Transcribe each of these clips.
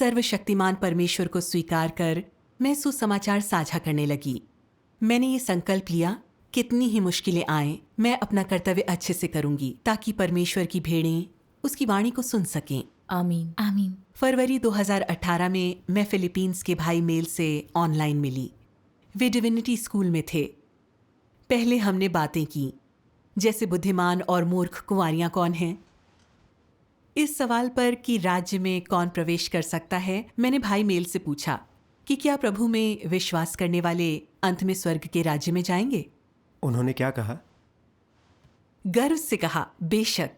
सर्वशक्तिमान परमेश्वर को स्वीकार कर मैं सुसमाचार साझा करने लगी। मैंने ये संकल्प लिया, कितनी ही मुश्किलें आएं, मैं अपना कर्तव्य अच्छे से करूंगी ताकि परमेश्वर की भेड़ें उसकी वाणी को सुन सकें। आमीन आमीन। फरवरी 2018 में मैं फिलीपींस के भाई मेल से ऑनलाइन मिली। वे डिविनिटी स्कूल में थे। पहले हमने बातें की, जैसे बुद्धिमान और मूर्ख कुंवारियां कौन हैं। इस सवाल पर कि राज्य में कौन प्रवेश कर सकता है, मैंने भाई मेल से पूछा कि क्या प्रभु में विश्वास करने वाले अंत में स्वर्ग के राज्य में जाएंगे। उन्होंने क्या कहा? गर्व से कहा, बेशक।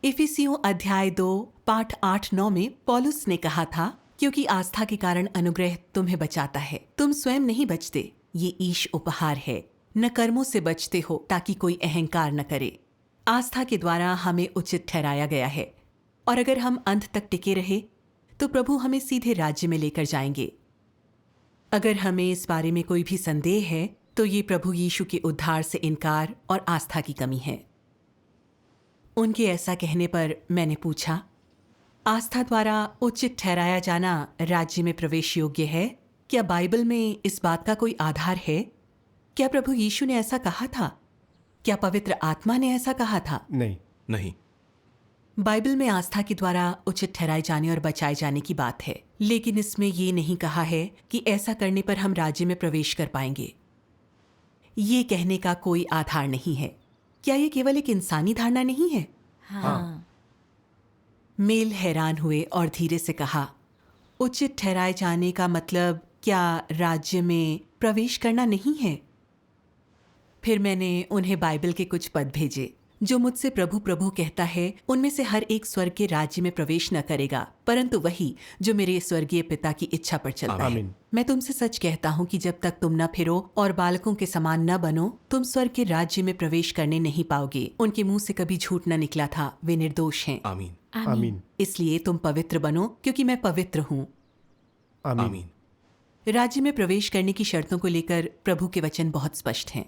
इफिसियों अध्याय 2 पाठ 8-9 में पौलुस ने कहा था, क्योंकि आस्था के कारण अनुग्रह तुम्हें बचाता है, तुम स्वयं नहीं बचते, ये ईश उपहार है, न कर्मों से बचते हो ताकि कोई अहंकार न करे। आस्था के द्वारा हमें उचित ठहराया गया है, और अगर हम अंत तक टिके रहे तो प्रभु हमें सीधे राज्य में लेकर जाएंगे। अगर हमें इस बारे में कोई भी संदेह है तो ये प्रभु यीशु के उद्धार से इनकार और आस्था की कमी है। उनके ऐसा कहने पर मैंने पूछा, आस्था द्वारा उचित ठहराया जाना राज्य में प्रवेश योग्य है? क्या बाइबल में इस बात का कोई आधार है? क्या प्रभु यीशु ने ऐसा कहा था? क्या पवित्र आत्मा ने ऐसा कहा था? नहीं। बाइबल में आस्था के द्वारा उचित ठहराए जाने और बचाए जाने की बात है, लेकिन इसमें ये नहीं कहा है कि ऐसा करने पर हम राज्य में प्रवेश कर पाएंगे। ये कहने का कोई आधार नहीं है। क्या ये केवल एक इंसानी धारणा नहीं है? हाँ। मेल हैरान हुए और धीरे से कहा, उचित ठहराए जाने का मतलब क्या राज्य में प्रवेश करना नहीं है? फिर मैंने उन्हें बाइबल के कुछ पद भेजे, जो मुझसे प्रभु प्रभु कहता है, उनमें से हर एक स्वर्ग के राज्य में प्रवेश न करेगा, परंतु वही जो मेरे स्वर्गीय पिता की इच्छा पर चलता है। मैं तुमसे सच कहता हूँ कि जब तक तुम न फिरो और बालकों के समान न बनो, तुम स्वर्ग के राज्य में प्रवेश करने नहीं पाओगे। उनके मुंह से कभी झूठ न निकला था, वे निर्दोष हैं। आमीन। आमीन। इसलिए तुम पवित्र बनो, क्योंकि मैं पवित्र हूँ। आमीन। राज्य में प्रवेश करने की शर्तों को लेकर प्रभु के वचन बहुत स्पष्ट हैं।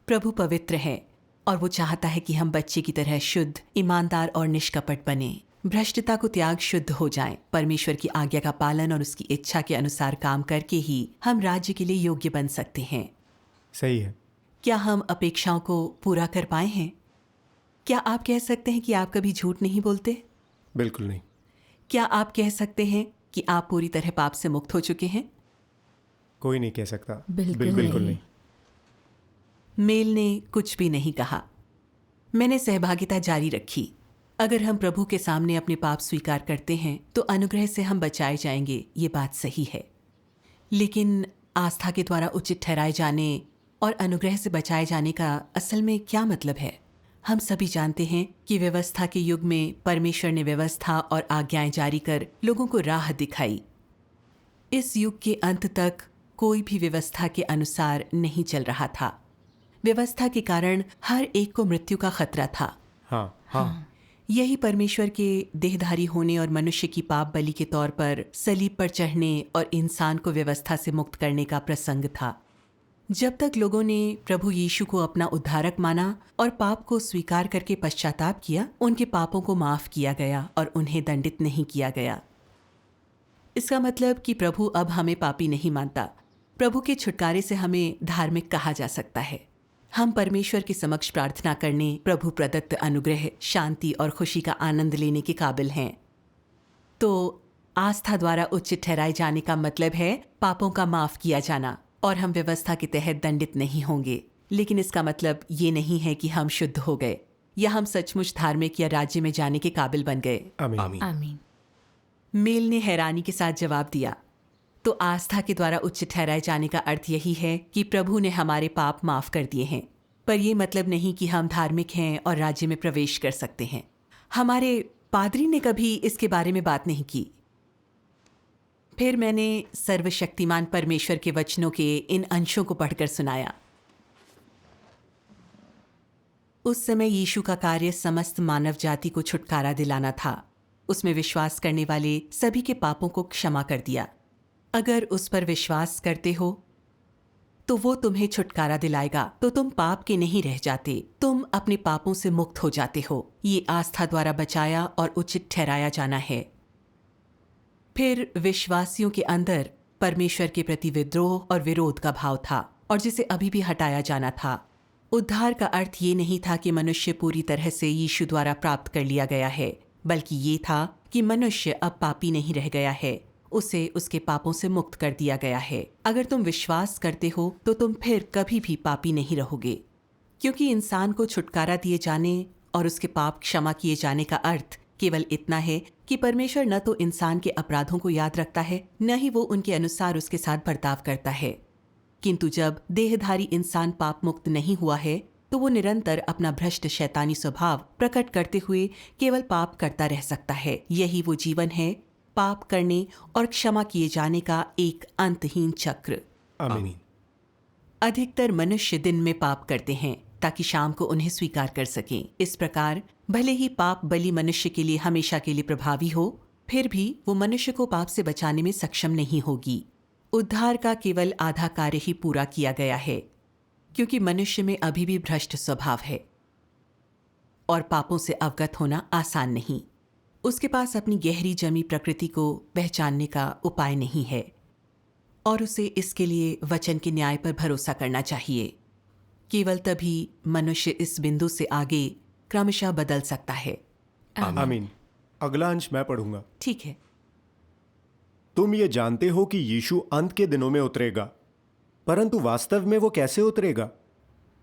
प्रभु पवित्र है और वो चाहता है कि हम बच्चे की तरह शुद्ध, ईमानदार और निष्कपट बने, भ्रष्टता को त्याग शुद्ध हो जाएं। परमेश्वर की आज्ञा का पालन और उसकी इच्छा के अनुसार काम करके ही हम राज्य के लिए योग्य बन सकते हैं। सही है। क्या हम अपेक्षाओं को पूरा कर पाए हैं? क्या आप कह सकते हैं कि आप कभी झूठ नहीं बोलते? बिल्कुल नहीं। क्या आप कह सकते हैं कि आप पूरी तरह पाप से मुक्त हो चुके हैं? कोई नहीं कह सकता। बिल्कुल नहीं। मेल ने कुछ भी नहीं कहा। मैंने सहभागिता जारी रखी। अगर हम प्रभु के सामने अपने पाप स्वीकार करते हैं तो अनुग्रह से हम बचाए जाएंगे, ये बात सही है। लेकिन आस्था के द्वारा उचित ठहराए जाने और अनुग्रह से बचाए जाने का असल में क्या मतलब है? हम सभी जानते हैं कि व्यवस्था के युग में परमेश्वर ने व्यवस्था और आज्ञाएं जारी कर लोगों को राह दिखाई। इस युग के अंत तक कोई भी व्यवस्था के अनुसार नहीं चल रहा था। व्यवस्था के कारण हर एक को मृत्यु का खतरा था। हाँ। यही परमेश्वर के देहधारी होने और मनुष्य की पाप बलि के तौर पर सलीब पर चढ़ने और इंसान को व्यवस्था से मुक्त करने का प्रसंग था। जब तक लोगों ने प्रभु यीशु को अपना उद्धारक माना और पाप को स्वीकार करके पश्चाताप किया, उनके पापों को माफ किया गया और उन्हें दंडित नहीं किया गया। इसका मतलब कि प्रभु अब हमें पापी नहीं मानता। प्रभु के छुटकारे से हमें धार्मिक कहा जा सकता है। हम परमेश्वर के समक्ष प्रार्थना करने, प्रभु प्रदत्त अनुग्रह, शांति और खुशी का आनंद लेने के काबिल हैं। तो आस्था द्वारा उचित ठहराए जाने का मतलब है पापों का माफ किया जाना, और हम व्यवस्था के तहत दंडित नहीं होंगे। लेकिन इसका मतलब ये नहीं है कि हम शुद्ध हो गए या हम सचमुच धार्मिक या राज्य में जाने के काबिल बन गए। आमीन। आमीन। मेल ने हैरानी के साथ जवाब दिया, तो आस्था के द्वारा उच्च ठहराए जाने का अर्थ यही है कि प्रभु ने हमारे पाप माफ कर दिए हैं, पर यह मतलब नहीं कि हम धार्मिक हैं और राज्य में प्रवेश कर सकते हैं। हमारे पादरी ने कभी इसके बारे में बात नहीं की। फिर मैंने सर्वशक्तिमान परमेश्वर के वचनों के इन अंशों को पढ़कर सुनाया। उस समय यीशु का कार्य समस्त मानव जाति को छुटकारा दिलाना था। उसमें विश्वास करने वाले सभी के पापों को क्षमा कर दिया। अगर उस पर विश्वास करते हो तो वो तुम्हें छुटकारा दिलाएगा, तो तुम पाप के नहीं रह जाते, तुम अपने पापों से मुक्त हो जाते हो। ये आस्था द्वारा बचाया और उचित ठहराया जाना है। फिर विश्वासियों के अंदर परमेश्वर के प्रति विद्रोह और विरोध का भाव था और जिसे अभी भी हटाया जाना था। उद्धार का अर्थ ये नहीं था कि मनुष्य पूरी तरह से यीशु द्वारा प्राप्त कर लिया गया है, बल्कि ये था कि मनुष्य अब पापी नहीं रह गया है, उसे उसके पापों से मुक्त कर दिया गया है। अगर तुम विश्वास करते हो तो तुम फिर कभी भी पापी नहीं रहोगे, क्योंकि इंसान को छुटकारा दिए जाने और उसके पाप क्षमा किए जाने का अर्थ केवल इतना है कि परमेश्वर न तो इंसान के अपराधों को याद रखता है, न ही वो उनके अनुसार उसके साथ बर्ताव करता है। किंतु जब देहधारी इंसान पाप मुक्त नहीं हुआ है तो वो निरंतर अपना भ्रष्ट शैतानी स्वभाव प्रकट करते हुए केवल पाप करता रह सकता है। यही वो जीवन है, पाप करने और क्षमा किए जाने का एक अंतहीन चक्र। आमीन। अधिकतर मनुष्य दिन में पाप करते हैं ताकि शाम को उन्हें स्वीकार कर सकें। इस प्रकार भले ही पाप बलि मनुष्य के लिए हमेशा के लिए प्रभावी हो, फिर भी वो मनुष्य को पाप से बचाने में सक्षम नहीं होगी। उद्धार का केवल आधा कार्य ही पूरा किया गया है, क्योंकि मनुष्य में अभी भी भ्रष्ट स्वभाव है और पापों से अवगत होना आसान नहीं। उसके पास अपनी गहरी जमी प्रकृति को पहचानने का उपाय नहीं है और उसे इसके लिए वचन के न्याय पर भरोसा करना चाहिए। केवल तभी मनुष्य इस बिंदु से आगे क्रमशः बदल सकता है। आमीन। अगला अंश मैं पढ़ूंगा। ठीक है। तुम ये जानते हो कि यीशु अंत के दिनों में उतरेगा, परंतु वास्तव में वो कैसे उतरेगा?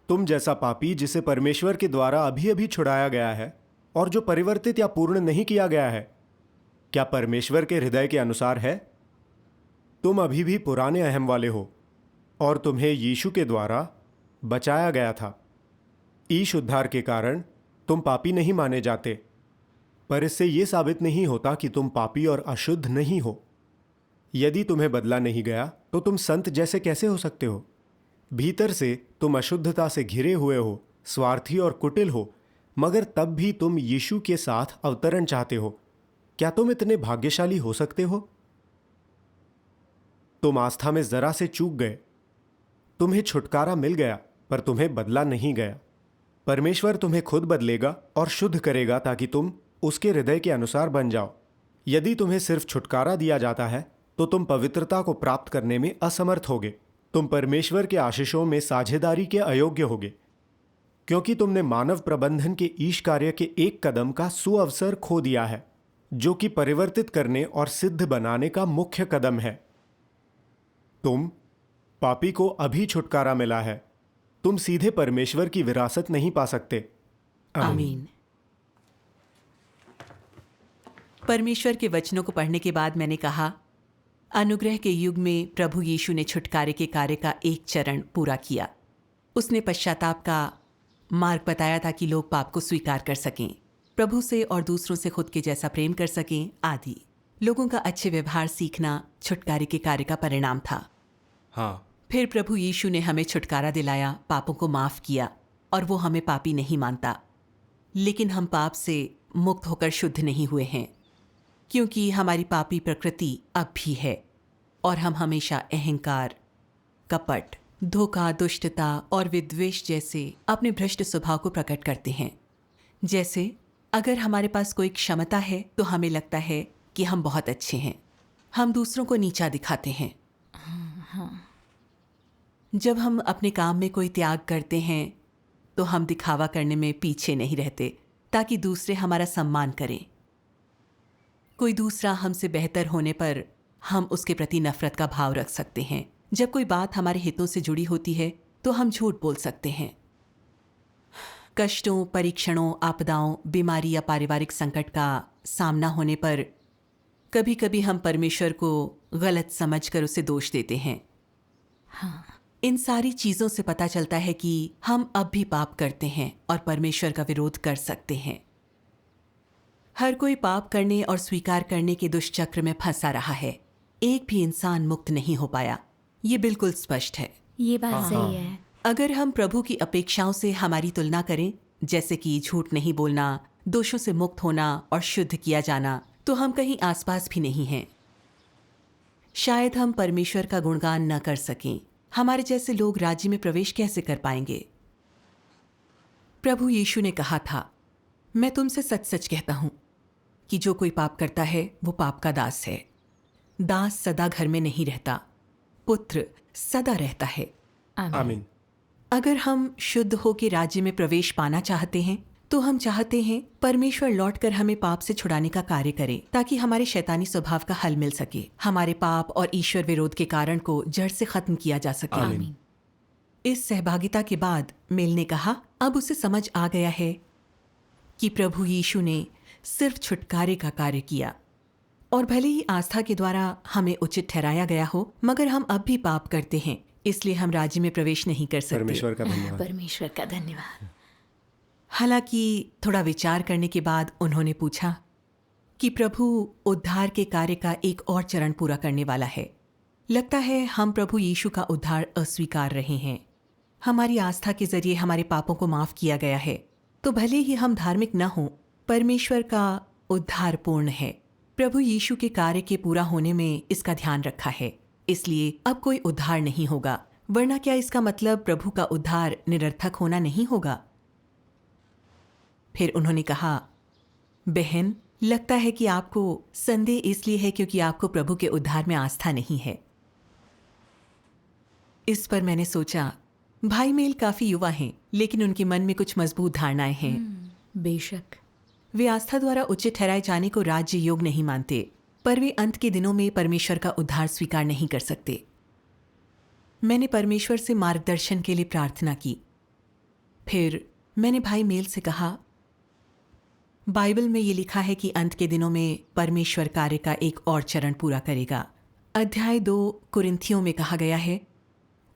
तुम जैसा पापी जिसे परमेश्वर के द्वारा अभी अभी छुड़ाया गया है और जो परिवर्तित या पूर्ण नहीं किया गया है, क्या परमेश्वर के हृदय के अनुसार है? तुम अभी भी पुराने अहम वाले हो और तुम्हें यीशु के द्वारा बचाया गया था। ईश उद्धार के कारण तुम पापी नहीं माने जाते, पर इससे यह साबित नहीं होता कि तुम पापी और अशुद्ध नहीं हो। यदि तुम्हें बदला नहीं गया तो तुम संत जैसे कैसे हो सकते हो? भीतर से तुम अशुद्धता से घिरे हुए हो, स्वार्थी और कुटिल हो, मगर तब भी तुम यीशु के साथ अवतरण चाहते हो। क्या तुम इतने भाग्यशाली हो सकते हो? तुम आस्था में जरा से चूक गए। तुम्हें छुटकारा मिल गया, पर तुम्हें बदला नहीं गया। परमेश्वर तुम्हें खुद बदलेगा और शुद्ध करेगा ताकि तुम उसके हृदय के अनुसार बन जाओ। यदि तुम्हें सिर्फ छुटकारा दिया जाता है तो तुम पवित्रता को प्राप्त करने में असमर्थ होगे। तुम परमेश्वर के आशीषों में साझेदारी के अयोग्य होगे, क्योंकि तुमने मानव प्रबंधन के ईश कार्य के एक कदम का सुअवसर खो दिया है, जो कि परिवर्तित करने और सिद्ध बनाने का मुख्य कदम है। तुम पापी को अभी छुटकारा मिला है। तुम सीधे परमेश्वर की विरासत नहीं पा सकते। आमीन। परमेश्वर के वचनों को पढ़ने के बाद मैंने कहा, अनुग्रह के युग में प्रभु यीशु ने छुटकारे के कार्य का एक चरण पूरा किया। उसने पश्चाताप का मार्ग बताया था कि लोग पाप को स्वीकार कर सकें, प्रभु से और दूसरों से खुद के जैसा प्रेम कर सकें आदि। लोगों का अच्छे व्यवहार सीखना छुटकारे के कार्य का परिणाम था। हाँ। फिर प्रभु यीशु ने हमें छुटकारा दिलाया, पापों को माफ किया और वो हमें पापी नहीं मानता। लेकिन हम पाप से मुक्त होकर शुद्ध नहीं हुए हैं, क्योंकि हमारी पापी प्रकृति अब भी है और हम हमेशा अहंकार, कपट, धोखा, दुष्टता और विद्वेष जैसे अपने भ्रष्ट स्वभाव को प्रकट करते हैं। जैसे अगर हमारे पास कोई क्षमता है तो हमें लगता है कि हम बहुत अच्छे हैं। हम दूसरों को नीचा दिखाते हैं। जब हम अपने काम में कोई त्याग करते हैं तो हम दिखावा करने में पीछे नहीं रहते ताकि दूसरे हमारा सम्मान करें। कोई दूसरा हमसे बेहतर होने पर हम उसके प्रति नफरत का भाव रख सकते हैं। जब कोई बात हमारे हितों से जुड़ी होती है तो हम झूठ बोल सकते हैं। कष्टों, परीक्षणों, आपदाओं, बीमारी या पारिवारिक संकट का सामना होने पर कभी कभी हम परमेश्वर को गलत समझकर उसे दोष देते हैं। हाँ। इन सारी चीजों से पता चलता है कि हम अब भी पाप करते हैं और परमेश्वर का विरोध कर सकते हैं। हर कोई पाप करने और स्वीकार करने के दुष्चक्र में फंसा रहा है। एक भी इंसान मुक्त नहीं हो पाया। ये बिल्कुल स्पष्ट है। ये बात सही है। अगर हम प्रभु की अपेक्षाओं से हमारी तुलना करें, जैसे कि झूठ नहीं बोलना, दोषों से मुक्त होना और शुद्ध किया जाना, तो हम कहीं आसपास भी नहीं हैं। शायद हम परमेश्वर का गुणगान न कर सकें। हमारे जैसे लोग राज्य में प्रवेश कैसे कर पाएंगे? प्रभु यीशु ने कहा था, मैं तुमसे सच सच कहता हूं कि जो कोई पाप करता है वो पाप का दास है। दास सदा घर में नहीं रहता, पुत्र सदा रहता है। आमीन। अगर हम शुद्ध होकर राज्य में प्रवेश पाना चाहते हैं तो हम चाहते हैं परमेश्वर लौटकर हमें पाप से छुड़ाने का कार्य करे, ताकि हमारे शैतानी स्वभाव का हल मिल सके, हमारे पाप और ईश्वर विरोध के कारण को जड़ से खत्म किया जा सके। आमीन। इस सहभागिता के बाद मिल ने कहा, अब उसे समझ आ गया है कि प्रभु यीशु ने सिर्फ छुटकारे का कार्य किया, और भले ही आस्था के द्वारा हमें उचित ठहराया गया हो, मगर हम अब भी पाप करते हैं, इसलिए हम राज्य में प्रवेश नहीं कर सकते। परमेश्वर का धन्यवाद। परमेश्वर का धन्यवाद। हालांकि थोड़ा विचार करने के बाद उन्होंने पूछा कि प्रभु उद्धार के कार्य का एक और चरण पूरा करने वाला है। लगता है हम प्रभु यीशु का उद्धार अस्वीकार रहे हैं। हमारी आस्था के जरिए हमारे पापों को माफ किया गया है, तो भले ही हम धार्मिक न हों, परमेश्वर का उद्धार पूर्ण है। प्रभु यीशु के कार्य के पूरा होने में इसका ध्यान रखा है, इसलिए अब कोई उद्धार नहीं होगा। वरना क्या इसका मतलब प्रभु का उद्धार निरर्थक होना नहीं होगा? फिर उन्होंने कहा, बहन, लगता है कि आपको संदेह इसलिए है क्योंकि आपको प्रभु के उद्धार में आस्था नहीं है। इस पर मैंने सोचा, भाई मेल काफी युवा हैं, लेकिन उनके मन में कुछ मजबूत धारणाएं हैं। बेशक। वे आस्था द्वारा उचित ठहराए जाने को राज्य योग नहीं मानते, पर वे अंत के दिनों में परमेश्वर का उद्धार स्वीकार नहीं कर सकते। मैंने परमेश्वर से मार्गदर्शन के लिए प्रार्थना की। फिर मैंने भाई मेल से कहा, बाइबल में ये लिखा है कि अंत के दिनों में परमेश्वर कार्य का एक और चरण पूरा करेगा। अध्याय 2 कुरिन्थियों में कहा गया है,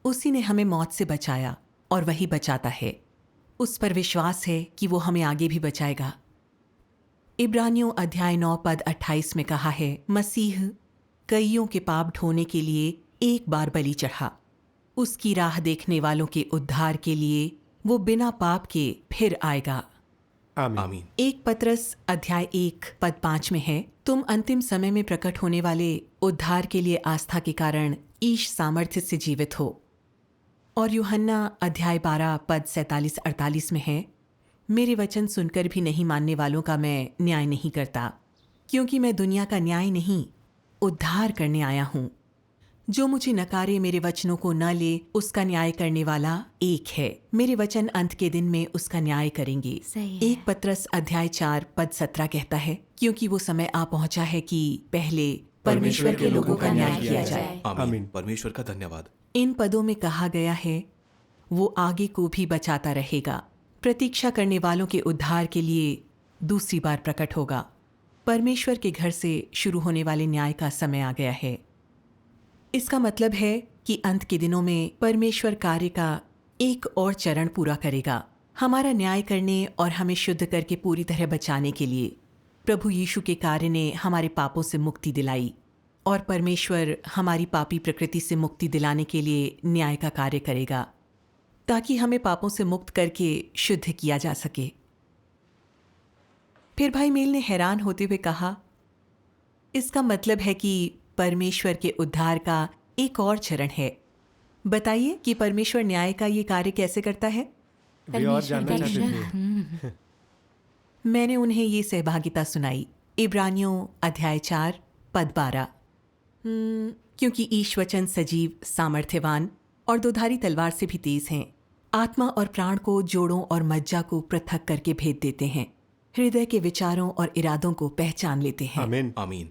उसी ने हमें मौत से बचाया और वही बचाता है। उस पर विश्वास है कि वो हमें आगे भी बचाएगा। इब्रानियों अध्याय 9 पद 28 में कहा है, मसीह कईयों के पाप ढोने के लिए एक बार बलि चढ़ा। उसकी राह देखने वालों के उद्धार के लिए वो बिना पाप के फिर आएगा। आमीन। 1 पतरस अध्याय 1 पद 5 में है, तुम अंतिम समय में प्रकट होने वाले उद्धार के लिए आस्था के कारण ईश सामर्थ्य से जीवित हो। और यूहन्ना अध्याय 12 पद 47-48 में है, मेरे वचन सुनकर भी नहीं मानने वालों का मैं न्याय नहीं करता, क्योंकि मैं दुनिया का न्याय नहीं, उद्धार करने आया हूँ। जो मुझे नकारे मेरे वचनों को न ले, उसका न्याय करने वाला एक है। मेरे वचन अंत के दिन में उसका न्याय करेंगे। सही है। 1 पतरस अध्याय 4 पद 17 कहता है, क्योंकि वो समय आ पहुंचा है कि पहले परमेश्वर के लोगों का न्याय किया जाए। आमीन। परमेश्वर का धन्यवाद। इन पदों में कहा गया है, वो आगे को भी बचाता रहेगा। प्रतीक्षा करने वालों के उद्धार के लिए दूसरी बार प्रकट होगा। परमेश्वर के घर से शुरू होने वाले न्याय का समय आ गया है। इसका मतलब है कि अंत के दिनों में परमेश्वर कार्य का एक और चरण पूरा करेगा, हमारा न्याय करने और हमें शुद्ध करके पूरी तरह बचाने के लिए। प्रभु यीशु के कार्य ने हमारे पापों से मुक्ति दिलाई, और परमेश्वर हमारी पापी प्रकृति से मुक्ति दिलाने के लिए न्याय का कार्य करेगा, ताकि हमें पापों से मुक्त करके शुद्ध किया जा सके। फिर भाई मेल ने हैरान होते हुए कहा, इसका मतलब है कि परमेश्वर के उद्धार का एक और चरण है। बताइए कि परमेश्वर न्याय का ये कार्य कैसे करता है? वे और जानना चाहते थे। मैंने उन्हें ये सहभागिता सुनाई। इब्रानियों अध्याय 4 पद 12, क्योंकि ईश वचन सजीव, सामर्थ्यवान और दोधारी तलवार से भी तेज हैं, आत्मा और प्राण को, जोड़ों और मज्जा को पृथक करके भेद देते हैं, हृदय के विचारों और इरादों को पहचान लेते हैं। आमीन। आमीन।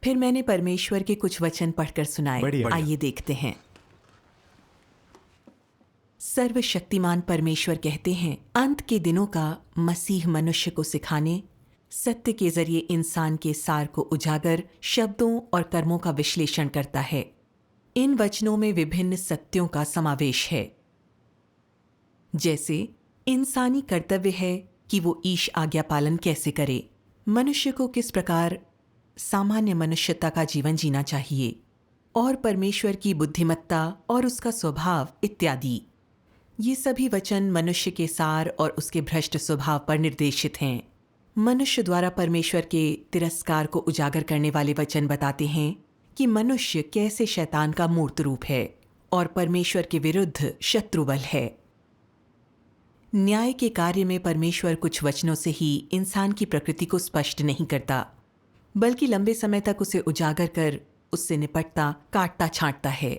फिर मैंने परमेश्वर के कुछ वचन पढ़कर सुनाए। बढ़िया। आइए देखते हैं। सर्वशक्तिमान परमेश्वर कहते हैं, अंत के दिनों का मसीह मनुष्य को सिखाने, सत्य के जरिए इंसान के सार को उजागर, शब्दों और कर्मों का विश्लेषण करता है। इन वचनों में विभिन्न सत्यों का समावेश है, जैसे इंसानी कर्तव्य है कि वो ईश आज्ञा पालन कैसे करे, मनुष्य को किस प्रकार सामान्य मनुष्यता का जीवन जीना चाहिए, और परमेश्वर की बुद्धिमत्ता और उसका स्वभाव इत्यादि। ये सभी वचन मनुष्य के सार और उसके भ्रष्ट स्वभाव पर निर्देशित हैं। मनुष्य द्वारा परमेश्वर के तिरस्कार को उजागर करने वाले वचन बताते हैं कि मनुष्य कैसे शैतान का मूर्त रूप है और परमेश्वर के विरुद्ध शत्रुबल है। न्याय के कार्य में परमेश्वर कुछ वचनों से ही इंसान की प्रकृति को स्पष्ट नहीं करता, बल्कि लंबे समय तक उसे उजागर कर उससे निपटता, काटता छांटता है।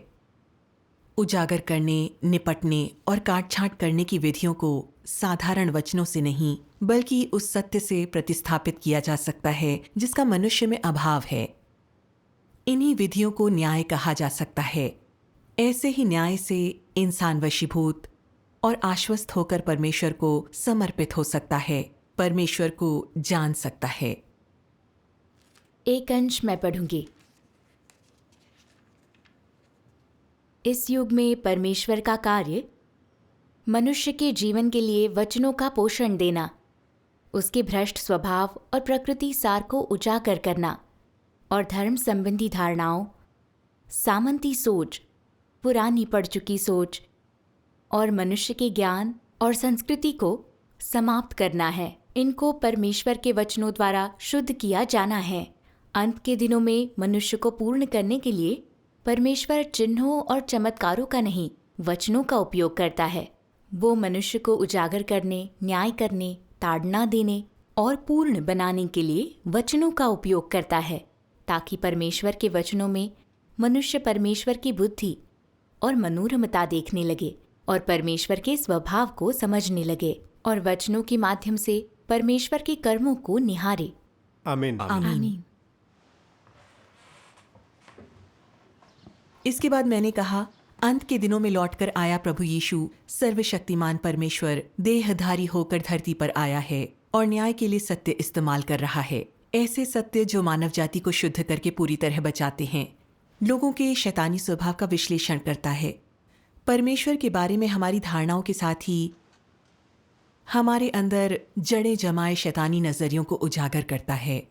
उजागर करने, निपटने और काट छांट करने की विधियों को साधारण वचनों से नहीं बल्कि उस सत्य से प्रतिस्थापित किया जा सकता है जिसका मनुष्य में अभाव है। इन्हीं विधियों को न्याय कहा जा सकता है। ऐसे ही न्याय से इंसान वशीभूत और आश्वस्त होकर परमेश्वर को समर्पित हो सकता है, परमेश्वर को जान सकता है। एक अंश मैं पढ़ूंगी। इस युग में परमेश्वर का कार्य मनुष्य के जीवन के लिए वचनों का पोषण देना, उसके भ्रष्ट स्वभाव और प्रकृति सार को उजागर करना और धर्म संबंधी धारणाओं, सामंती सोच, पुरानी पड़ चुकी सोच और मनुष्य के ज्ञान और संस्कृति को समाप्त करना है। इनको परमेश्वर के वचनों द्वारा शुद्ध किया जाना है। अंत के दिनों में मनुष्य को पूर्ण करने के लिए परमेश्वर चिन्हों और चमत्कारों का नहीं, वचनों का उपयोग करता है। वो मनुष्य को उजागर करने, न्याय करने, ताड़ना देने और पूर्ण बनाने के लिए वचनों का उपयोग करता है, ताकि परमेश्वर के वचनों में मनुष्य परमेश्वर की बुद्धि और मनोरमता देखने लगे और परमेश्वर के स्वभाव को समझने लगे और वचनों के माध्यम से परमेश्वर के कर्मों को निहारे। आमीन। आमीन। इसके बाद मैंने कहा, अंत के दिनों में लौटकर आया प्रभु यीशु सर्वशक्तिमान परमेश्वर देहधारी होकर धरती पर आया है और न्याय के लिए सत्य इस्तेमाल कर रहा है। ऐसे सत्य जो मानव जाति को शुद्ध करके पूरी तरह बचाते हैं, लोगों के शैतानी स्वभाव का विश्लेषण करता है, परमेश्वर के बारे में हमारी धारणाओं के साथ ही हमारे अंदर जड़े जमाए शैतानी नजरियों को उजागर करता है।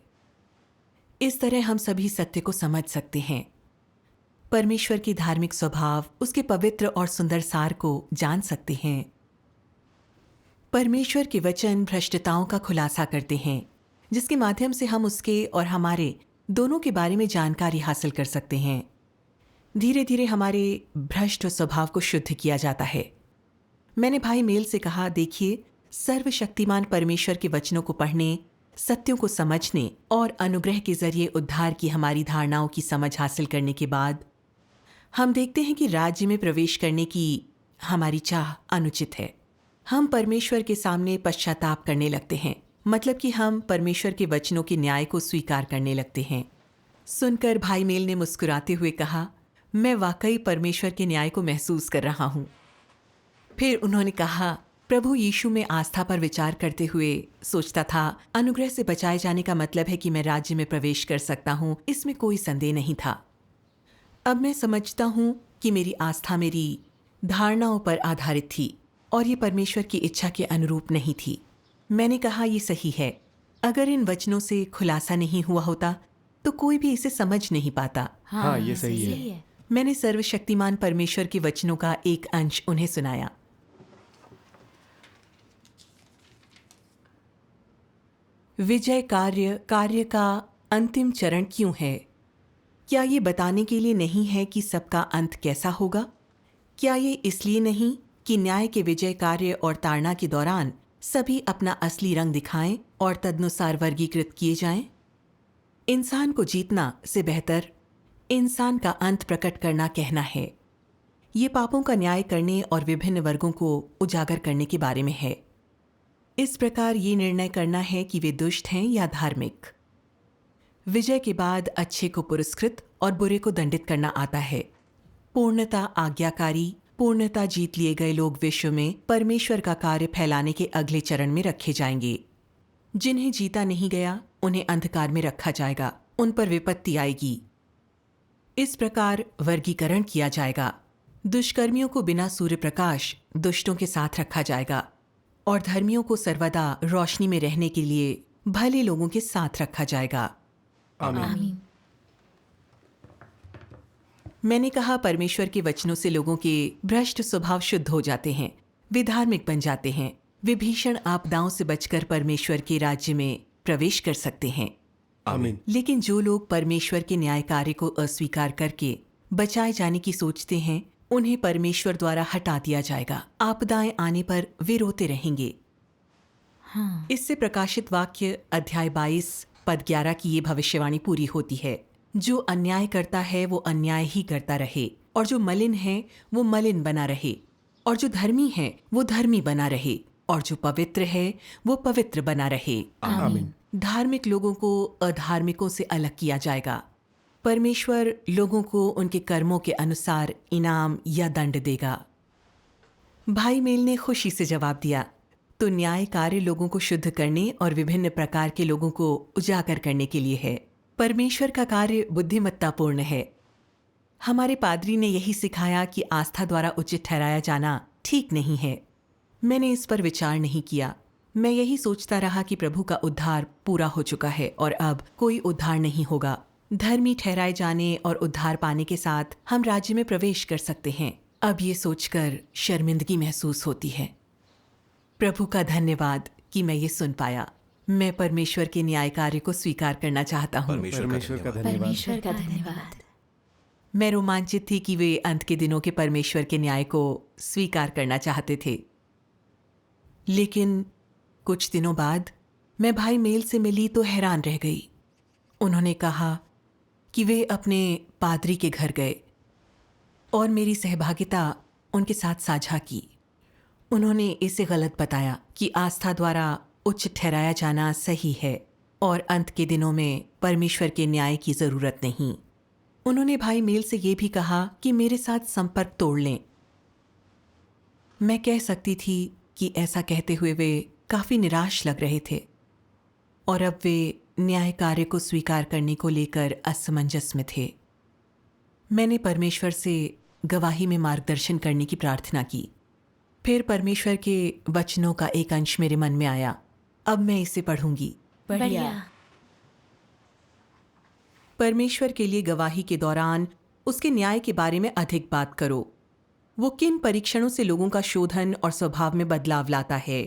इस तरह हम सभी सत्य को समझ सकते हैं, परमेश्वर की धार्मिक स्वभाव, उसके पवित्र और सुंदर सार को जान सकते हैं। परमेश्वर के वचन भ्रष्टताओं का खुलासा करते हैं, जिसके माध्यम से हम उसके और हमारे दोनों के बारे में जानकारी हासिल कर सकते हैं। धीरे धीरे हमारे भ्रष्ट स्वभाव को शुद्ध किया जाता है। मैंने भाई मेल से कहा, देखिए, सर्वशक्तिमान परमेश्वर के वचनों को पढ़ने, सत्यों को समझने और अनुग्रह के जरिए उद्धार की हमारी धारणाओं की समझ हासिल करने के बाद हम देखते हैं कि राज्य में प्रवेश करने की हमारी चाह अनुचित है। हम परमेश्वर के सामने पश्चाताप करने लगते हैं, मतलब कि हम परमेश्वर के वचनों के न्याय को स्वीकार करने लगते हैं। सुनकर भाई मेल ने मुस्कुराते हुए कहा, मैं वाकई परमेश्वर के न्याय को महसूस कर रहा हूँ। फिर उन्होंने कहा, प्रभु यीशु में आस्था पर विचार करते हुए सोचता था, अनुग्रह से बचाए जाने का मतलब है कि मैं राज्य में प्रवेश कर सकता हूँ, इसमें कोई संदेह नहीं था। अब मैं समझता हूँ कि मेरी आस्था मेरी धारणाओं पर आधारित थी और ये परमेश्वर की इच्छा के अनुरूप नहीं थी। मैंने कहा, ये सही है। अगर इन वचनों से खुलासा नहीं हुआ होता तो कोई भी इसे समझ नहीं पाता। हाँ, ये सही है। मैंने सर्वशक्तिमान परमेश्वर के वचनों का एक अंश उन्हें सुनाया। विजय कार्य का अंतिम चरण क्यों है? क्या ये बताने के लिए नहीं है कि सबका अंत कैसा होगा? क्या ये इसलिए नहीं कि न्याय के विजय कार्य और ताड़ना के दौरान सभी अपना असली रंग दिखाएं और तदनुसार वर्गीकृत किए जाएं? इंसान को जीतना से बेहतर इंसान का अंत प्रकट करना कहना है। ये पापों का न्याय करने और विभिन्न वर्गों को उजागर करने के बारे में है। इस प्रकार ये निर्णय करना है कि वे दुष्ट हैं या धार्मिक। विजय के बाद अच्छे को पुरस्कृत और बुरे को दंडित करना आता है। पूर्णता आज्ञाकारी, पूर्णता जीत लिए गए लोग विश्व में परमेश्वर का कार्य फैलाने के अगले चरण में रखे जाएंगे। जिन्हें जीता नहीं गया उन्हें अंधकार में रखा जाएगा, उन पर विपत्ति आएगी। इस प्रकार वर्गीकरण किया जाएगा। दुष्कर्मियों को बिना सूर्य प्रकाश दुष्टों के साथ रखा जाएगा और धर्मियों को सर्वदा रोशनी में रहने के लिए भले लोगों के साथ रखा जाएगा। आमीन। मैंने कहा, परमेश्वर के वचनों से लोगों के भ्रष्ट स्वभाव शुद्ध हो जाते हैं, वे धार्मिक बन जाते हैं, वे भीषण आपदाओं से बचकर परमेश्वर के राज्य में प्रवेश कर सकते हैं। आमीन। लेकिन जो लोग परमेश्वर के न्याय कार्य को अस्वीकार करके बचाए जाने की सोचते हैं, उन्हें परमेश्वर द्वारा हटा दिया जाएगा। आपदाएं आने पर वे रोते रहेंगे। इससे प्रकाशित वाक्य अध्याय 22 पद 11 की ये भविष्यवाणी पूरी होती है। जो अन्याय करता है वो अन्याय ही करता रहे, और जो मलिन है वो मलिन बना रहे, और जो धर्मी है वो धर्मी बना रहे, और जो पवित्र है वो पवित्र बना रहे। आमीन। धार्मिक लोगों को अधार्मिकों से अलग किया जाएगा। परमेश्वर लोगों को उनके कर्मों के अनुसार इनाम या दंड देगा। भाई मेल ने खुशी से जवाब दिया, तो न्याय कार्य लोगों को शुद्ध करने और विभिन्न प्रकार के लोगों को उजागर करने के लिए है। परमेश्वर का कार्य बुद्धिमत्तापूर्ण है। हमारे पादरी ने यही सिखाया कि आस्था द्वारा उचित ठहराया जाना ठीक नहीं है। मैंने इस पर विचार नहीं किया। मैं यही सोचता रहा कि प्रभु का उद्धार पूरा हो चुका है और अब कोई उद्धार नहीं होगा। धर्मी ठहराए जाने और उद्धार पाने के साथ हम राज्य में प्रवेश कर सकते हैं। अब ये सोचकर शर्मिंदगी महसूस होती है। प्रभु का धन्यवाद कि मैं ये सुन पाया। मैं परमेश्वर के न्याय कार्य को स्वीकार करना चाहता हूँ। परमेश्वर का धन्यवाद। परमेश्वर का धन्यवाद। मैं रोमांचित थी कि वे अंत के दिनों के परमेश्वर के न्याय को स्वीकार करना चाहते थे। लेकिन कुछ दिनों बाद मैं भाई मेल से मिली तो हैरान रह गई। उन्होंने कहा कि वे अपने पादरी के घर गए और मेरी सहभागिता उनके साथ साझा की। उन्होंने इसे गलत बताया कि आस्था द्वारा उच्च ठहराया जाना सही है और अंत के दिनों में परमेश्वर के न्याय की ज़रूरत नहीं। उन्होंने भाई मेल से ये भी कहा कि मेरे साथ संपर्क तोड़ लें। मैं कह सकती थी कि ऐसा कहते हुए वे काफ़ी निराश लग रहे थे और अब वे न्याय कार्य को स्वीकार करने को लेकर असमंजस में थे। मैंने परमेश्वर से गवाही में मार्गदर्शन करने की प्रार्थना की। फिर परमेश्वर के वचनों का एक अंश मेरे मन में आया। अब मैं इसे पढ़ूंगी। बढ़िया। परमेश्वर के लिए गवाही के दौरान उसके न्याय के बारे में अधिक बात करो। वो किन परीक्षणों से लोगों का शोधन और स्वभाव में बदलाव लाता है।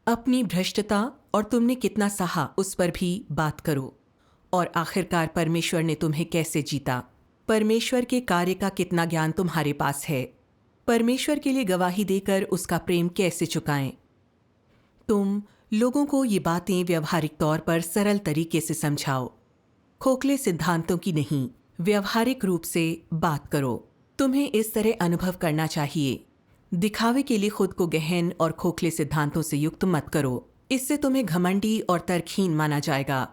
अपनी भ्रष्टता और तुमने कितना सहा उस पर भी बात करो। और आखिरकार परमेश्वर ने तुम्हें कैसे जीता। परमेश्वर के कार्य का कितना ज्ञान तुम्हारे पास है। परमेश्वर के लिए गवाही देकर उसका प्रेम कैसे चुकाएं। तुम लोगों को ये बातें व्यवहारिक तौर पर सरल तरीके से समझाओ। खोखले सिद्धांतों की नहीं, व्यवहारिक रूप से बात करो। तुम्हें इस तरह अनुभव करना चाहिए। दिखावे के लिए खुद को गहन और खोखले सिद्धांतों से युक्त मत करो। इससे तुम्हें घमंडी और तर्कहीन माना जाएगा।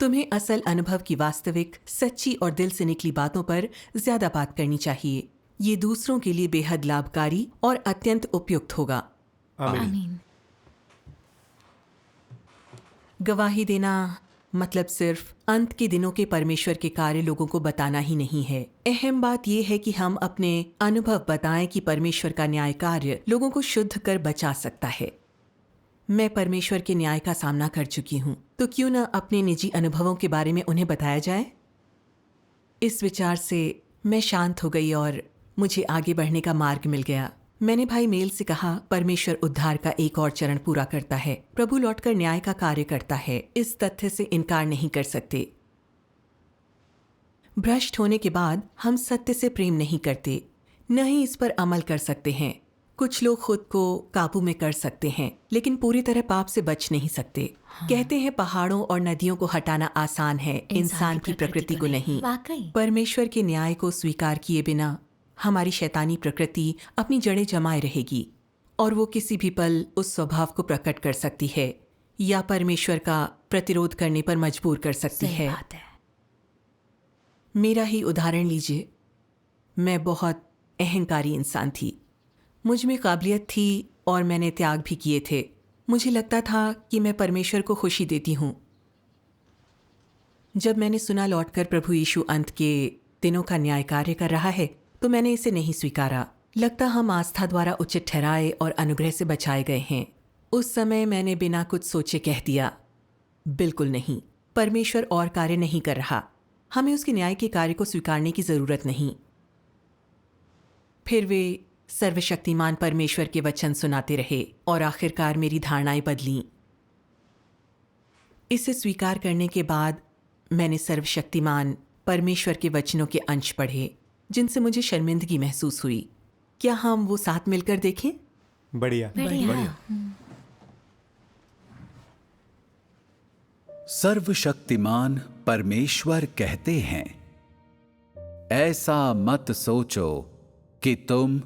तुम्हें असल अनुभव की वास्तविक, सच्ची और दिल से निकली बातों पर ज्यादा बात करनी चाहिए। ये दूसरों के लिए बेहद लाभकारी और अत्यंत उपयुक्त होगा। आमीन। गवाही देना मतलब सिर्फ अंत के दिनों के परमेश्वर के कार्य लोगों को बताना ही नहीं है। अहम बात यह है कि हम अपने अनुभव बताएं कि परमेश्वर का न्याय कार्य लोगों को शुद्ध कर बचा सकता है। मैं परमेश्वर के न्याय का सामना कर चुकी हूँ, तो क्यों न अपने निजी अनुभवों के बारे में उन्हें बताया जाए। इस विचार से मैं शांत हो गई और मुझे आगे बढ़ने का मार्ग मिल गया। मैंने भाई मेल से कहा, परमेश्वर उद्धार का एक और चरण पूरा करता है। प्रभु लौटकर न्याय का कार्य करता है। इस तथ्य से इनकार नहीं कर सकते। भ्रष्ट होने के बाद हम सत्य से प्रेम नहीं करते, न ही इस पर अमल कर सकते हैं। कुछ लोग खुद को काबू में कर सकते हैं, लेकिन पूरी तरह पाप से बच नहीं सकते। कहते हैं पहाड़ों और नदियों को हटाना आसान है, इंसान की प्रकृति को नहीं। वाकई। परमेश्वर के न्याय को स्वीकार किए बिना हमारी शैतानी प्रकृति अपनी जड़ें जमाए रहेगी और वो किसी भी पल उस स्वभाव को प्रकट कर सकती है या परमेश्वर का प्रतिरोध करने पर मजबूर कर सकती सही है। बात है। मेरा ही उदाहरण लीजिए। मैं बहुत अहंकारी इंसान थी। मुझ में काबिलियत थी और मैंने त्याग भी किए थे। मुझे लगता था कि मैं परमेश्वर को खुशी देती हूँ। जब मैंने सुना लौटकर प्रभु यीशु अंत के दिनों का न्याय कार्य कर रहा है, तो मैंने इसे नहीं स्वीकारा। लगता हम आस्था द्वारा उचित ठहराए और अनुग्रह से बचाए गए हैं। उस समय मैंने बिना कुछ सोचे कह दिया, बिल्कुल नहीं, परमेश्वर और कार्य नहीं कर रहा। हमें उसके न्याय के कार्य को स्वीकारने की जरूरत नहीं। फिर वे सर्वशक्तिमान परमेश्वर के वचन सुनाते रहे और आखिरकार मेरी धारणाएं बदलीं। इसे स्वीकार करने के बाद मैंने सर्वशक्तिमान परमेश्वर के वचनों के अंश पढ़े जिनसे मुझे शर्मिंदगी महसूस हुई। क्या हम वो साथ मिलकर देखें? बढ़िया। बढ़िया। सर्वशक्तिमान परमेश्वर कहते हैं, ऐसा मत सोचो कि तुम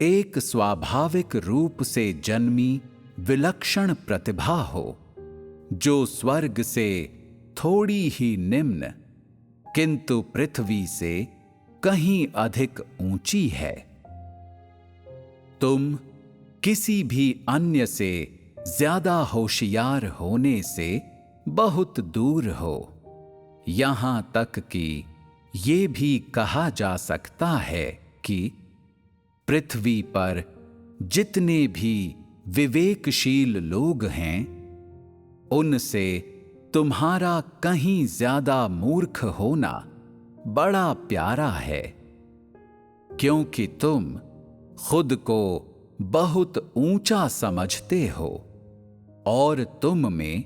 एक स्वाभाविक रूप से जन्मी विलक्षण प्रतिभा हो, जो स्वर्ग से थोड़ी ही निम्न किंतु पृथ्वी से कहीं अधिक ऊंची है। तुम किसी भी अन्य से ज्यादा होशियार होने से बहुत दूर हो। यहां तक कि ये भी कहा जा सकता है कि पृथ्वी पर जितने भी विवेकशील लोग हैं, उनसे तुम्हारा कहीं ज्यादा मूर्ख होना बड़ा प्यारा है, क्योंकि तुम खुद को बहुत ऊंचा समझते हो और तुम में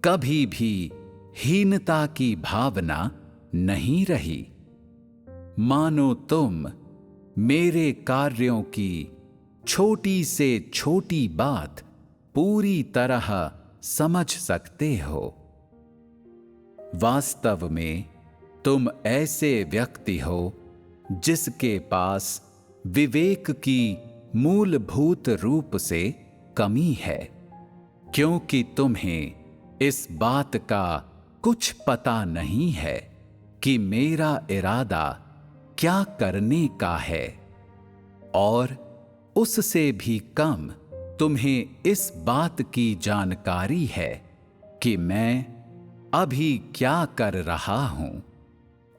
कभी भी हीनता की भावना नहीं रही। मानो तुम मेरे कार्यों की छोटी से छोटी बात पूरी तरह समझ सकते हो। वास्तव में तुम ऐसे व्यक्ति हो जिसके पास विवेक की मूलभूत रूप से कमी है, क्योंकि तुम्हें इस बात का कुछ पता नहीं है कि मेरा इरादा क्या करने का है, और उससे भी कम तुम्हें इस बात की जानकारी है कि मैं अभी क्या कर रहा हूं।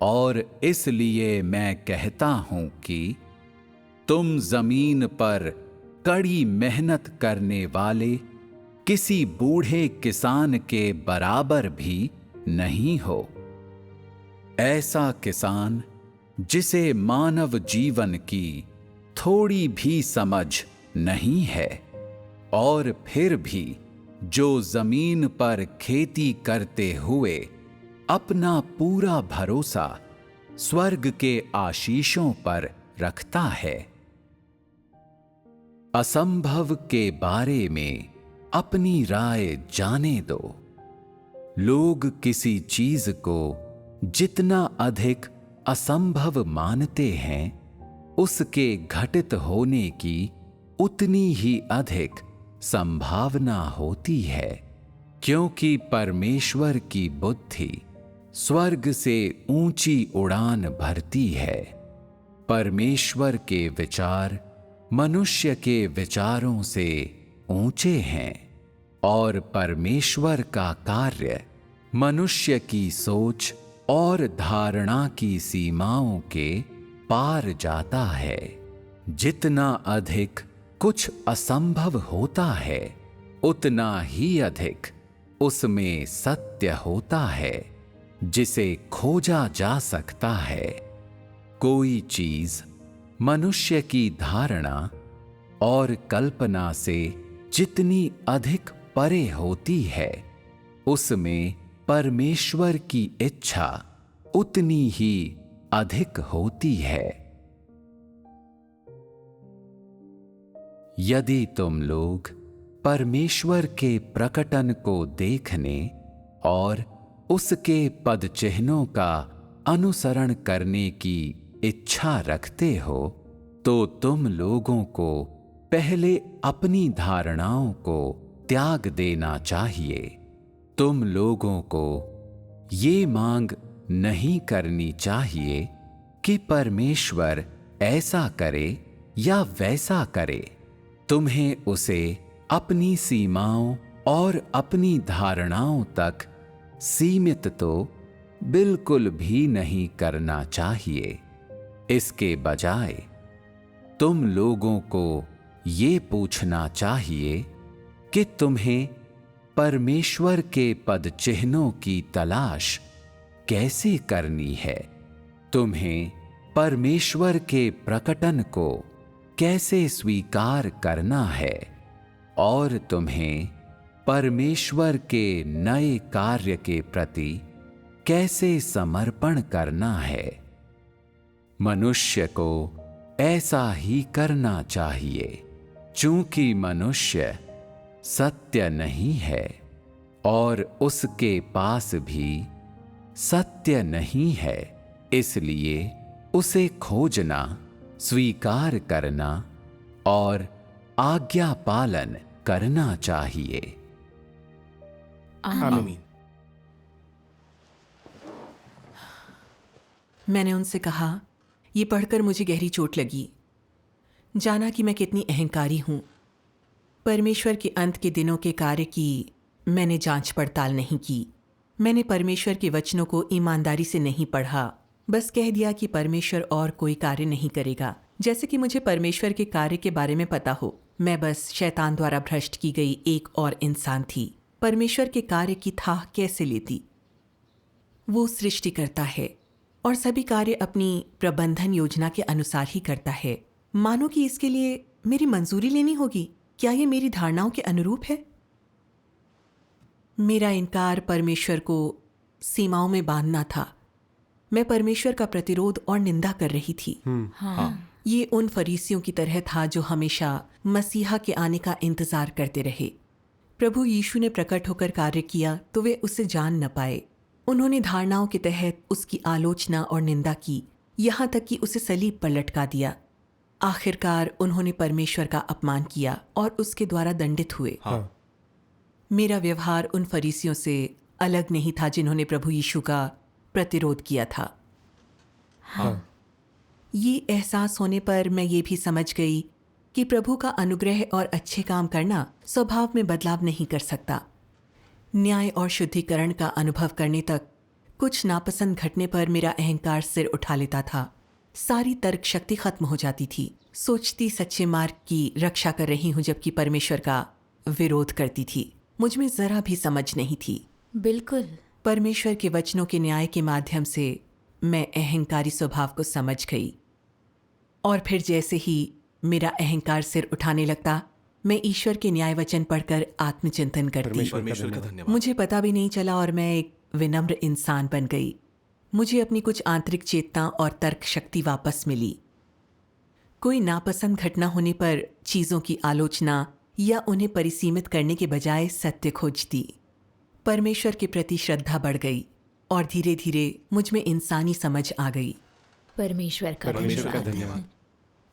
और इसलिए मैं कहता हूं कि तुम जमीन पर कड़ी मेहनत करने वाले किसी बूढ़े किसान के बराबर भी नहीं हो। ऐसा किसान जिसे मानव जीवन की थोड़ी भी समझ नहीं है, और फिर भी जो जमीन पर खेती करते हुए अपना पूरा भरोसा स्वर्ग के आशीषों पर रखता है। असंभव के बारे में अपनी राय जाने दो। लोग किसी चीज को जितना अधिक असंभव मानते हैं, उसके घटित होने की उतनी ही अधिक संभावना होती है, क्योंकि परमेश्वर की बुद्धि स्वर्ग से ऊंची उड़ान भरती है। परमेश्वर के विचार मनुष्य के विचारों से ऊंचे हैं, और परमेश्वर का कार्य मनुष्य की सोच और धारणा की सीमाओं के पार जाता है। जितना अधिक कुछ असंभव होता है, उतना ही अधिक उसमें सत्य होता है जिसे खोजा जा सकता है। कोई चीज मनुष्य की धारणा और कल्पना से जितनी अधिक परे होती है, उसमें परमेश्वर की इच्छा उतनी ही अधिक होती है। यदि तुम लोग परमेश्वर के प्रकटन को देखने और उसके पद चिन्हों का अनुसरण करने की इच्छा रखते हो, तो तुम लोगों को पहले अपनी धारणाओं को त्याग देना चाहिए। तुम लोगों को ये मांग नहीं करनी चाहिए कि परमेश्वर ऐसा करे या वैसा करे। तुम्हें उसे अपनी सीमाओं और अपनी धारणाओं तक सीमित तो बिल्कुल भी नहीं करना चाहिए। इसके बजाय तुम लोगों को ये पूछना चाहिए कि तुम्हें परमेश्वर के पद चिन्हों की तलाश कैसे करनी है, तुम्हें परमेश्वर के प्रकटन को कैसे स्वीकार करना है, और तुम्हें परमेश्वर के नए कार्य के प्रति कैसे समर्पण करना है। मनुष्य को ऐसा ही करना चाहिए, चूंकि मनुष्य सत्य नहीं है और उसके पास भी सत्य नहीं है, इसलिए उसे खोजना, स्वीकार करना और आज्ञा पालन करना चाहिए। आमीन। मैंने उनसे कहा, ये पढ़कर मुझे गहरी चोट लगी। जाना कि मैं कितनी अहंकारी हूँ। परमेश्वर के अंत के दिनों के कार्य की मैंने जांच पड़ताल नहीं की। मैंने परमेश्वर के वचनों को ईमानदारी से नहीं पढ़ा, बस कह दिया कि परमेश्वर और कोई कार्य नहीं करेगा, जैसे कि मुझे परमेश्वर के कार्य के बारे में पता हो। मैं बस शैतान द्वारा भ्रष्ट की गई एक और इंसान थी। परमेश्वर के कार्य की थाह कैसे लेती? वो सृष्टि करता है और सभी कार्य अपनी प्रबंधन योजना के अनुसार ही करता है। मानो कि इसके लिए मेरी मंजूरी लेनी होगी। क्या ये मेरी धारणाओं के अनुरूप है? मेरा इनकार परमेश्वर को सीमाओं में बांधना था। मैं परमेश्वर का प्रतिरोध और निंदा कर रही थी। ये उन फरीसियों की तरह था जो हमेशा मसीहा के आने का इंतजार करते रहे। प्रभु यीशु ने प्रकट होकर कार्य किया तो वे उसे जान न पाए। उन्होंने धारणाओं के तहत उसकी आलोचना और निंदा की, यहाँ तक कि उसे सलीब पर लटका दिया। आखिरकार उन्होंने परमेश्वर का अपमान किया और उसके द्वारा दंडित हुए। मेरा व्यवहार उन फरीसियों से अलग नहीं था जिन्होंने प्रभु यीशु का प्रतिरोध किया था। ये एहसास होने पर मैं ये भी समझ गई कि प्रभु का अनुग्रह और अच्छे काम करना स्वभाव में बदलाव नहीं कर सकता। न्याय और शुद्धिकरण का अनुभव करने तक कुछ नापसंद घटने पर मेरा अहंकार सिर उठा लेता था। सारी तर्क शक्ति खत्म हो जाती थी। सोचती सच्चे मार्ग की रक्षा कर रही हूँ जबकि परमेश्वर का विरोध करती थी। मुझ में जरा भी समझ नहीं थी। बिल्कुल। परमेश्वर के वचनों के न्याय के माध्यम से मैं अहंकारी स्वभाव को समझ गई, और फिर जैसे ही मेरा अहंकार सिर उठाने लगता, मैं ईश्वर के न्याय वचन पढ़कर आत्मचिंतन करती। परमेश्वर का धन्यवाद। मुझे पता भी नहीं चला और मैं एक विनम्र इंसान बन गई। मुझे अपनी कुछ आंतरिक चेतना और तर्क शक्ति वापस मिली। कोई नापसंद घटना होने पर चीज़ों की आलोचना या उन्हें परिसीमित करने के बजाय सत्य खोजती। परमेश्वर के प्रति श्रद्धा बढ़ गई और धीरे धीरे मुझ में इंसानी समझ आ गई। परमेश्वर का धन्यवाद।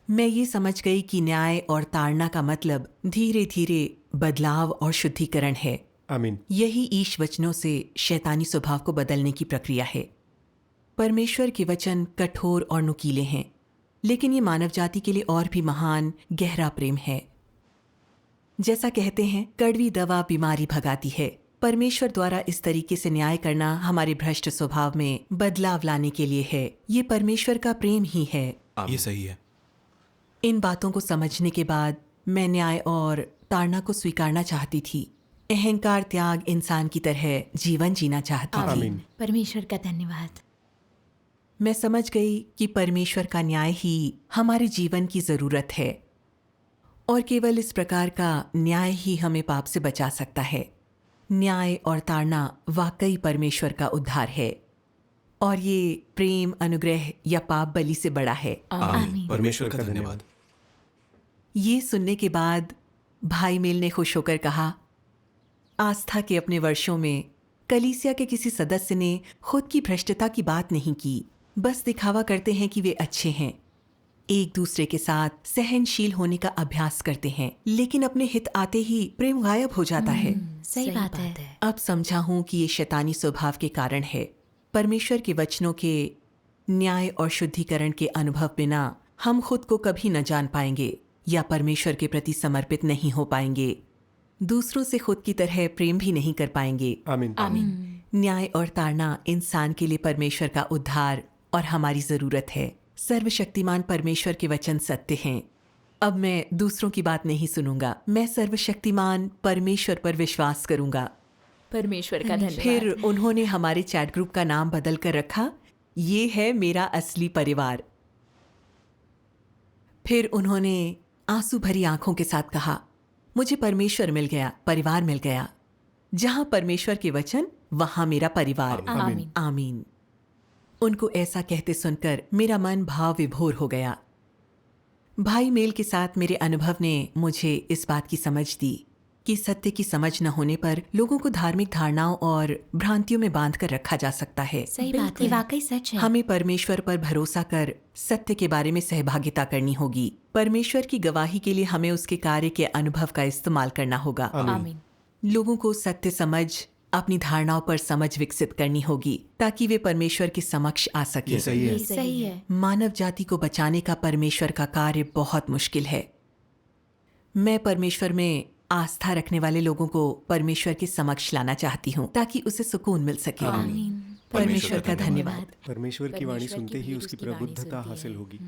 मैं ये समझ गई कि न्याय और ताड़ना का मतलब धीरे धीरे बदलाव और शुद्धिकरण है। आमीन। यही ईश वचनों से शैतानी स्वभाव को बदलने की प्रक्रिया है। परमेश्वर के वचन कठोर और नुकीले हैं, लेकिन ये मानव जाति के लिए और भी महान गहरा प्रेम है। जैसा कहते हैं, कड़वी दवा बीमारी भगाती है। परमेश्वर द्वारा इस तरीके से न्याय करना हमारे भ्रष्ट स्वभाव में बदलाव लाने के लिए है। ये परमेश्वर का प्रेम ही है। ये सही है। इन बातों को समझने के बाद मैं न्याय और ताड़ना को स्वीकारना चाहती थी। अहंकार त्याग इंसान की तरह जीवन जीना चाहती थी। आमीन। परमेश्वर का धन्यवाद। मैं समझ गई कि परमेश्वर का न्याय ही हमारे जीवन की ज़रूरत है, और केवल इस प्रकार का न्याय ही हमें पाप से बचा सकता है। न्याय और ताड़ना वाकई परमेश्वर का उद्धार है, और ये प्रेम, अनुग्रह या पाप बलि से बड़ा है। आमीन। परमेश्वर का धन्यवाद। ये सुनने के बाद भाई मेल ने खुश होकर कहा, आस्था के अपने वर्षों में कलीसिया के किसी सदस्य ने खुद की भ्रष्टता की बात नहीं की। बस दिखावा करते हैं कि वे अच्छे हैं, एक दूसरे के साथ सहनशील होने का अभ्यास करते हैं, लेकिन अपने हित आते ही प्रेम गायब हो जाता है। सही बात है। अब समझा हूं कि ये शैतानी स्वभाव के कारण है। परमेश्वर के वचनों के न्याय और शुद्धिकरण के अनुभव बिना हम खुद को कभी न जान पाएंगे या परमेश्वर के प्रति समर्पित नहीं हो पाएंगे। दूसरों से खुद की तरह प्रेम भी नहीं कर पाएंगे। आमीन। आमीन। न्याय और ताड़ना इंसान के लिए परमेश्वर का उद्धार और हमारी जरूरत है। सर्वशक्तिमान परमेश्वर के वचन सत्य हैं। अब मैं दूसरों की बात नहीं सुनूंगा। मैं सर्वशक्तिमान परमेश्वर पर विश्वास करूंगा। परमेश्वर का धन्यवाद। फिर उन्होंने हमारे चैट ग्रुप का नाम बदल कर रखा, ये है मेरा असली परिवार। फिर उन्होंने आंसू भरी आंखों के साथ कहा, मुझे परमेश्वर मिल गया, परिवार मिल गया। जहां परमेश्वर के वचन, वहां मेरा परिवार। आमीन। आमीन। उनको ऐसा कहते सुनकर मेरा मन भाव विभोर हो गया। भाई मेल के साथ मेरे अनुभव ने मुझे इस बात की समझ दी कि सत्य की समझ न होने पर लोगों को धार्मिक धारणाओं और भ्रांतियों में बांध कर रखा जा सकता है। सही बात है, वाकई सच है। हमें परमेश्वर पर भरोसा कर सत्य के बारे में सहभागिता करनी होगी। परमेश्वर की गवाही के लिए हमें उसके कार्य के अनुभव का इस्तेमाल करना होगा। आमीन। लोगों को सत्य समझ, अपनी धारणाओं पर समझ विकसित करनी होगी ताकि वे परमेश्वर के समक्ष आ सके। ये सही है। ये सही है। मानव जाति को बचाने का परमेश्वर का कार्य बहुत मुश्किल है। मैं परमेश्वर में आस्था रखने वाले लोगों को परमेश्वर के समक्ष लाना चाहती हूँ ताकि उसे सुकून मिल सके। आमीन। परमेश्वर का धन्यवाद। परमेश्वर की वाणी परमेश्वर की सुनते ही भी उसकी उसकी वाणी प्रबुद्धता सुनती हासिल है। होगी।